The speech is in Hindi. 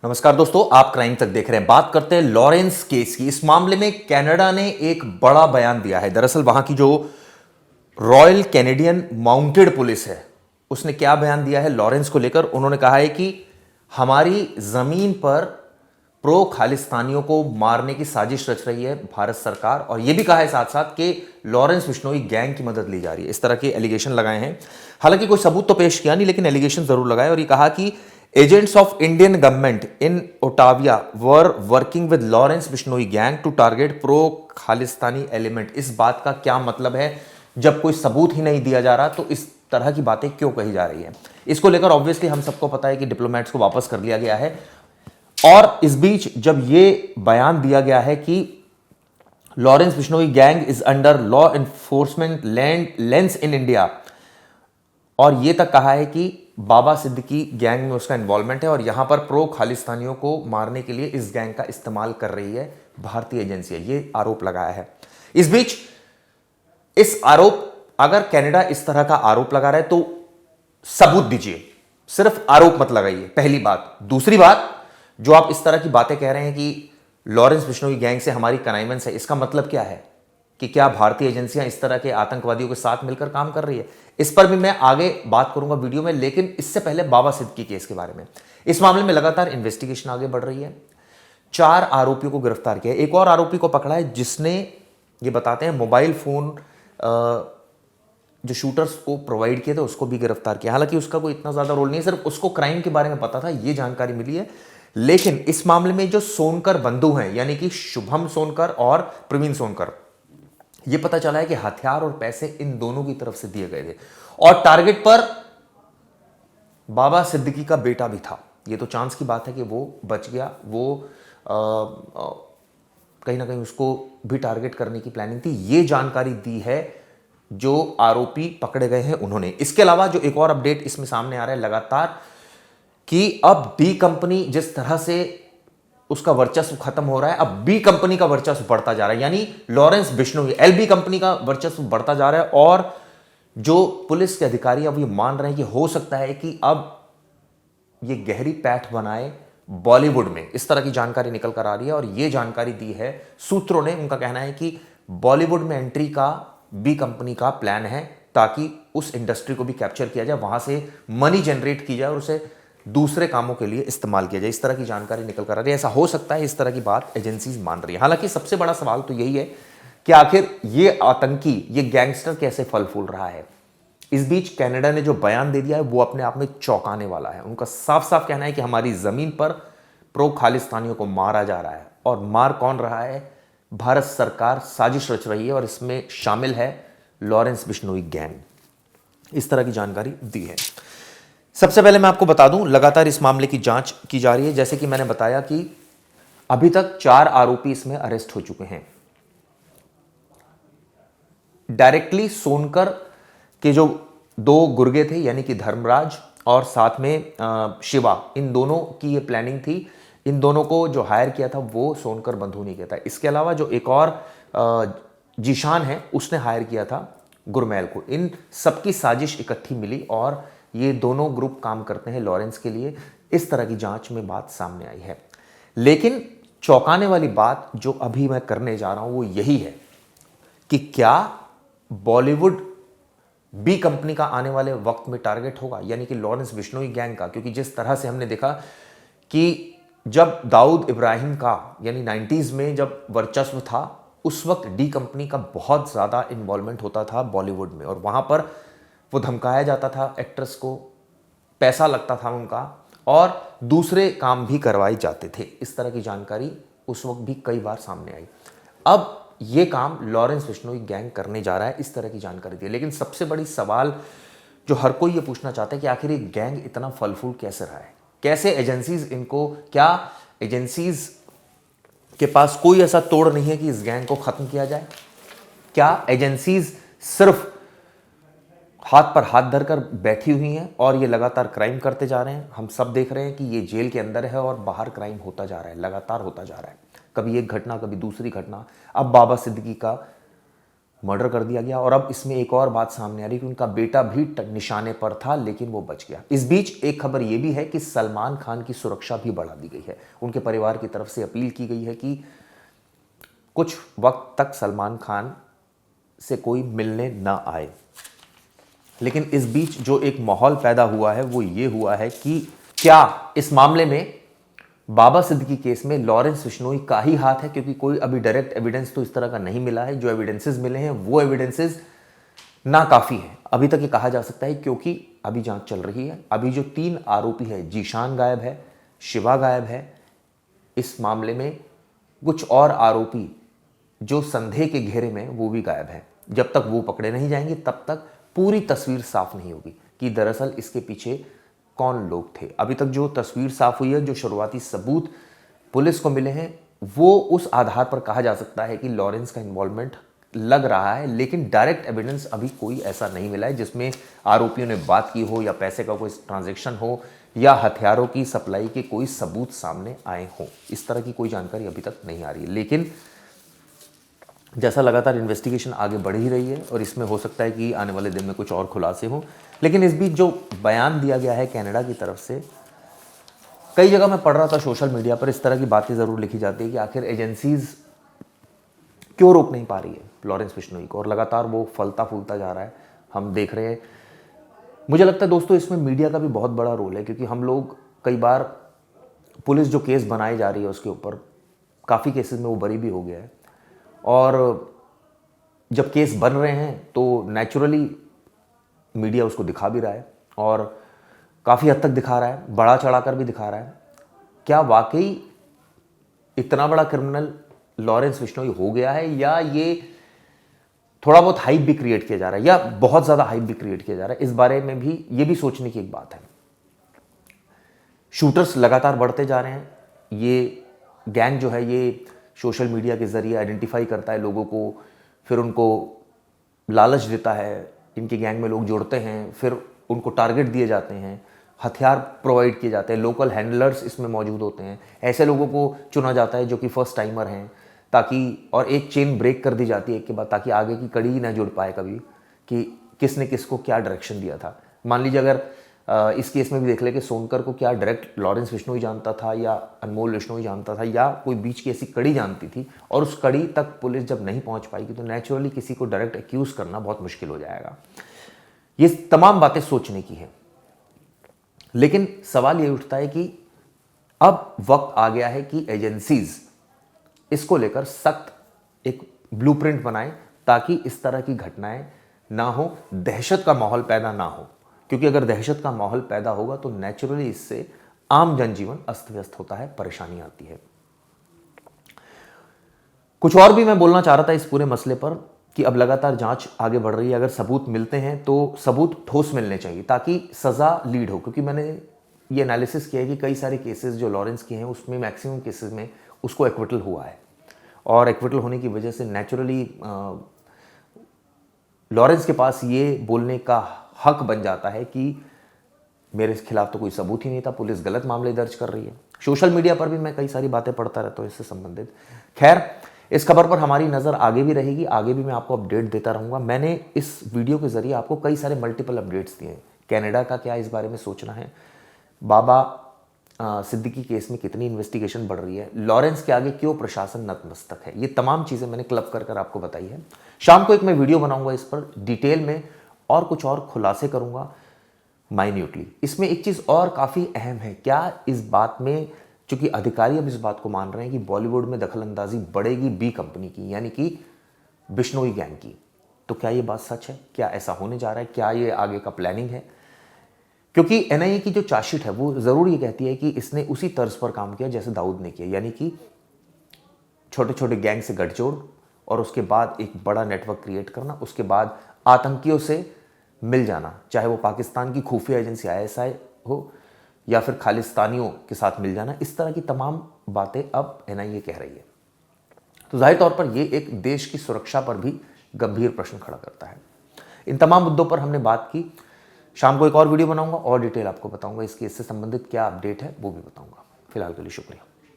नमस्कार दोस्तों, आप क्राइम तक देख रहे हैं। बात करते हैं लॉरेंस केस की। इस मामले में कनाडा ने एक बड़ा बयान दिया है। दरअसल वहां की जो रॉयल कैनेडियन माउंटेड पुलिस है उसने क्या बयान दिया है लॉरेंस को लेकर। उन्होंने कहा है कि हमारी जमीन पर प्रो खालिस्तानियों को मारने की साजिश रच रही है भारत सरकार, और यह भी कहा है साथ साथ कि लॉरेंस बिश्नोई गैंग की मदद ली जा रही है। इस तरह के एलिगेशन लगाए हैं। हालांकि कोई सबूत तो पेश किया नहीं, लेकिन एलिगेशन जरूर लगाए और ये कहा कि agents of Indian government in Ottawa were working with Lawrence Bishnoi gang to target pro Khalistani element. इस बात का क्या मतलब है? जब कोई सबूत ही नहीं दिया जा रहा तो इस तरह की बातें क्यों कही जा रही है? इसको लेकर ऑब्वियसली हम सबको पता है कि डिप्लोमेट्स को वापस कर लिया गया है। और इस बीच जब यह बयान दिया गया है कि Lawrence Bishnoi gang is under law enforcement land lens in India, और यह तक कहा है कि बाबा सिद्दीकी गैंग में उसका इन्वॉल्वमेंट है और यहां पर प्रो खालिस्तानियों को मारने के लिए इस गैंग का इस्तेमाल कर रही है भारतीय एजेंसियां, यह आरोप लगाया है। इस बीच इस आरोप, अगर कनाडा इस तरह का आरोप लगा रहा है तो सबूत दीजिए, सिर्फ आरोप मत लगाइए, पहली बात। दूसरी बात, जो आप इस तरह की बातें कह रहे हैं कि लॉरेंस बिश्नोई गैंग से हमारी कनाइमेंस है, इसका मतलब क्या है? कि क्या भारतीय एजेंसियां इस तरह के आतंकवादियों के साथ मिलकर काम कर रही है? इस पर भी मैं आगे बात करूंगा वीडियो में, लेकिन इससे पहले बाबा सिद्दीकी केस के बारे में। इस मामले में लगातार इन्वेस्टिगेशन आगे बढ़ रही है। 4 आरोपियों को गिरफ्तार किया, एक और आरोपी को पकड़ा है जिसने, ये बताते हैं, मोबाइल फोन जो शूटर्स को प्रोवाइड किए थे उसको भी गिरफ्तार किया। हालांकि उसका कोई इतना ज्यादा रोल नहीं है, सिर्फ उसको क्राइम के बारे में पता था, ये जानकारी मिली है। लेकिन इस मामले में जो सोनकर बंधु हैं, यानी कि शुभम सोनकर और प्रवीण सोनकर, यह पता चला है कि हथियार और पैसे इन दोनों की तरफ से दिए गए थे और टारगेट पर बाबा सिद्दीकी का बेटा भी था। यह तो चांस की बात है कि वो बच गया। वो कहीं ना कहीं उसको भी टारगेट करने की प्लानिंग थी, यह जानकारी दी है जो आरोपी पकड़े गए हैं उन्होंने। इसके अलावा जो एक और अपडेट इसमें सामने आ रहा है लगातार, कि अब बी कंपनी जिस तरह से उसका वर्चस्व खत्म हो रहा है, अब बी कंपनी का वर्चस्व बढ़ता जा रहा है, यानी लॉरेंस बिश्नोई एलबी कंपनी का वर्चस्व बढ़ता जा रहा है। और जो पुलिस के अधिकारी अब ये मान रहे हैं कि हो सकता है कि अब ये गहरी पैठ बनाए बॉलीवुड में, इस तरह की जानकारी निकल कर आ रही है। और ये जानकारी दी है सूत्रों ने। उनका कहना है कि बॉलीवुड में एंट्री का बी कंपनी का प्लान है, ताकि उस इंडस्ट्री को भी कैप्चर किया जाए, वहां से मनी जनरेट की जाए और उसे दूसरे कामों के लिए इस्तेमाल किया जाए। इस तरह की जानकारी निकल कर आ रही है। ऐसा हो सकता है, इस तरह की बात एजेंसीज मान रही है। हालांकि सबसे बड़ा सवाल तो यही है कि आखिर ये आतंकी, ये गैंगस्टर कैसे फल फूल रहा है। इस बीच कनाडा ने जो बयान दे दिया है वो अपने आप में चौंकाने वाला है। उनका साफ साफ कहना है कि हमारी जमीन पर प्रो खालिस्तानियों को मारा जा रहा है, और मार कौन रहा है? भारत सरकार साजिश रच रही है और इसमें शामिल है लॉरेंस बिश्नोई गैंग। इस तरह की जानकारी दी है। सबसे पहले मैं आपको बता दूं, लगातार इस मामले की जांच की जा रही है। जैसे कि मैंने बताया कि अभी तक 4 आरोपी इसमें अरेस्ट हो चुके हैं। डायरेक्टली सोनकर के जो 2 गुर्गे थे, यानी कि धर्मराज और साथ में शिवा, इन दोनों की ये प्लानिंग थी। इन दोनों को जो हायर किया था वो सोनकर बंधु ने किया था। इसके अलावा जो एक और जीशान है, उसने हायर किया था गुरमैल को। इन सबकी साजिश इकट्ठी मिली और ये दोनों ग्रुप काम करते हैं लॉरेंस के लिए। इस तरह की जांच में बात सामने आई है। लेकिन चौंकाने वाली बात जो अभी मैं करने जा रहा हूं वो यही है कि क्या बॉलीवुड बी कंपनी का आने वाले वक्त में टारगेट होगा, यानी कि लॉरेंस बिश्नोई गैंग का। क्योंकि जिस तरह से हमने देखा कि जब दाऊद इब्राहिम का, यानी 90s में जब वर्चस्व था, उस वक्त डी कंपनी का बहुत ज्यादा इन्वॉल्वमेंट होता था बॉलीवुड में, और वहां पर वो धमकाया जाता था एक्ट्रेस को, पैसा लगता था उनका, और दूसरे काम भी करवाए जाते थे। इस तरह की जानकारी उस वक्त भी कई बार सामने आई। अब ये काम लॉरेंस बिश्नोई गैंग करने जा रहा है, इस तरह की जानकारी दी। लेकिन सबसे बड़ी सवाल जो हर कोई ये पूछना चाहता है कि आखिर ये गैंग इतना फल फूल कैसे रहा है, कैसे एजेंसीज इनको, क्या एजेंसीज के पास कोई ऐसा तोड़ नहीं है कि इस गैंग को खत्म किया जाए? क्या एजेंसीज सिर्फ हाथ पर हाथ धरकर बैठी हुई हैं और ये लगातार क्राइम करते जा रहे हैं? हम सब देख रहे हैं कि ये जेल के अंदर है और बाहर क्राइम होता जा रहा है, लगातार होता जा रहा है। कभी एक घटना, कभी दूसरी घटना। अब बाबा सिद्दीकी का मर्डर कर दिया गया। और अब इसमें एक और बात सामने आ रही है कि उनका बेटा भी निशाने पर था, लेकिन वो बच गया। इस बीच एक खबर यह भी है कि सलमान खान की सुरक्षा भी बढ़ा दी गई है। उनके परिवार की तरफ से अपील की गई है कि कुछ वक्त तक सलमान खान से कोई मिलने ना आए। लेकिन इस बीच जो एक माहौल पैदा हुआ है वो ये हुआ है कि क्या इस मामले में बाबा सिद्दीकी केस में लॉरेंस बिश्नोई का ही हाथ है, क्योंकि कोई अभी डायरेक्ट एविडेंस तो इस तरह का नहीं मिला है। जो एविडेंसेस मिले हैं वो एविडेंसेस नाकाफी है, अभी तक ये कहा जा सकता है, क्योंकि अभी जांच चल रही है। अभी जो 3 आरोपी है, जीशान गायब है, शिवा गायब है। इस मामले में कुछ और आरोपी जो संदेह के घेरे में, वो भी गायब है। जब तक वो पकड़े नहीं जाएंगे तब तक पूरी तस्वीर साफ नहीं होगी कि दरअसल इसके पीछे कौन लोग थे। अभी तक जो तस्वीर साफ हुई है, जो शुरुआती सबूत पुलिस को मिले हैं, वो उस आधार पर कहा जा सकता है कि लॉरेंस का इन्वॉल्वमेंट लग रहा है। लेकिन डायरेक्ट एविडेंस अभी कोई ऐसा नहीं मिला है जिसमें आरोपियों ने बात की हो, या पैसे का कोई ट्रांजैक्शन हो, या हथियारों की सप्लाई के कोई सबूत सामने आए हो। इस तरह की कोई जानकारी अभी तक नहीं आ रही है। लेकिन जैसा लगातार इन्वेस्टिगेशन आगे बढ़ ही रही है और इसमें हो सकता है कि आने वाले दिन में कुछ और खुलासे हों। लेकिन इस बीच जो बयान दिया गया है कनाडा की तरफ से, कई जगह मैं पढ़ रहा था सोशल मीडिया पर, इस तरह की बातें ज़रूर लिखी जाती है कि आखिर एजेंसीज क्यों रोक नहीं पा रही है लॉरेंस बिश्नोई को, और लगातार वो फलता फूलता जा रहा है, हम देख रहे हैं। मुझे लगता है दोस्तों इसमें मीडिया का भी बहुत बड़ा रोल है, क्योंकि हम लोग कई बार पुलिस जो केस बनाई जा रही है उसके ऊपर, काफ़ी केसेस में वो बरी भी हो गया है, और जब केस बन रहे हैं तो नेचुरली मीडिया उसको दिखा भी रहा है, और काफ़ी हद तक दिखा रहा है, बड़ा चढ़ाकर भी दिखा रहा है। क्या वाकई इतना बड़ा क्रिमिनल लॉरेंस बिश्नोई हो गया है, या ये थोड़ा बहुत हाइप भी क्रिएट किया जा रहा है, या बहुत ज़्यादा हाइप भी क्रिएट किया जा रहा है? इस बारे में भी ये भी सोचने की एक बात है। शूटर्स लगातार बढ़ते जा रहे हैं। ये गैंग जो है ये सोशल मीडिया के ज़रिए आइडेंटिफाई करता है लोगों को, फिर उनको लालच देता है, इनके गैंग में लोग जुड़ते हैं, फिर उनको टारगेट दिए जाते हैं, हथियार प्रोवाइड किए जाते हैं, लोकल हैंडलर्स इसमें मौजूद होते हैं, ऐसे लोगों को चुना जाता है जो कि फर्स्ट टाइमर हैं, ताकि और एक चेन ब्रेक कर दी जाती है एक के बाद, ताकि आगे की कड़ी ही ना जुड़ पाए कभी कि किसने किसको क्या डायरेक्शन दिया था। मान लीजिए अगर इस केस में भी देख ले कि सोनकर को क्या डायरेक्ट लॉरेंस बिश्नोई जानता था, या अनमोल बिश्नोई जानता था, या कोई बीच की ऐसी कड़ी जानती थी, और उस कड़ी तक पुलिस जब नहीं पहुंच पाएगी तो नेचुरली किसी को डायरेक्ट एक्यूज करना बहुत मुश्किल हो जाएगा। ये तमाम बातें सोचने की है। लेकिन सवाल ये उठता है कि अब वक्त आ गया है कि एजेंसीज इसको लेकर सख्त एक ब्लूप्रिंट बनाएं, ताकि इस तरह की घटनाएं ना हो, दहशत का माहौल पैदा ना हो। क्योंकि अगर दहशत का माहौल पैदा होगा तो नेचुरली इससे आम जनजीवन अस्त व्यस्त होता है, परेशानी आती है। कुछ और भी मैं बोलना चाह रहा था इस पूरे मसले पर कि अब लगातार जांच आगे बढ़ रही है। अगर सबूत मिलते हैं तो सबूत ठोस मिलने चाहिए, ताकि सजा लीड हो। क्योंकि मैंने ये एनालिसिस किया है कि कई सारे केसेस जो लॉरेंस के हैं उसमें मैक्सिमम केसेस में उसको एक्विटल हुआ है, और एक्विटल होने की वजह से नेचुरली लॉरेंस के पास ये बोलने का हक बन जाता है कि मेरे खिलाफ तो कोई सबूत ही नहीं था, पुलिस गलत मामले दर्ज कर रही है। सोशल मीडिया पर भी मैं कई सारी बातें पढ़ता रहता हूँ इससे संबंधित। खैर, इस खबर पर हमारी नज़र आगे भी रहेगी, आगे भी मैं आपको अपडेट देता रहूँगा। मैंने इस वीडियो के जरिए आपको कई सारे मल्टीपल अपडेट्स दिए हैं। कनाडा का क्या इस बारे में सोचना है, बाबा सिद्दीकी केस में कितनी इन्वेस्टिगेशन बढ़ रही है, लॉरेंस के आगे क्यों प्रशासन नतमस्तक है, ये तमाम चीज़ें मैंने क्लब कर आपको बताई है। शाम को एक मैं वीडियो बनाऊंगा इस पर डिटेल में, और कुछ और खुलासे करूंगा माइन्यूटली। इसमें एक चीज़ और काफ़ी अहम है, क्या इस बात में, चूंकि अधिकारी अब इस बात को मान रहे हैं कि बॉलीवुड में दखलंदाजी बढ़ेगी बी कंपनी की, यानी कि बिश्नोई गैंग की, तो क्या ये बात सच है? क्या ऐसा होने जा रहा है? क्या ये आगे का प्लानिंग है? क्योंकि एनआईए की जो चार्जशीट है वो ज़रूर ये कहती है कि इसने उसी तर्ज पर काम किया जैसे दाऊद ने किया, यानी कि छोटे छोटे गैंग से गठजोड़, और उसके बाद एक बड़ा नेटवर्क क्रिएट करना, उसके बाद आतंकियों से मिल जाना, चाहे वो पाकिस्तान की खुफिया एजेंसी आईएसआई हो या फिर खालिस्तानियों के साथ मिल जाना। इस तरह की तमाम बातें अब एनआईए कह रही है। तो जाहिर तौर पर यह एक देश की सुरक्षा पर भी गंभीर प्रश्न खड़ा करता है। इन तमाम मुद्दों पर हमने बात की। शाम को एक और वीडियो बनाऊंगा और डिटेल आपको बताऊंगा, इस केस से संबंधित क्या अपडेट है वो भी बताऊंगा। फिलहाल के लिए शुक्रिया।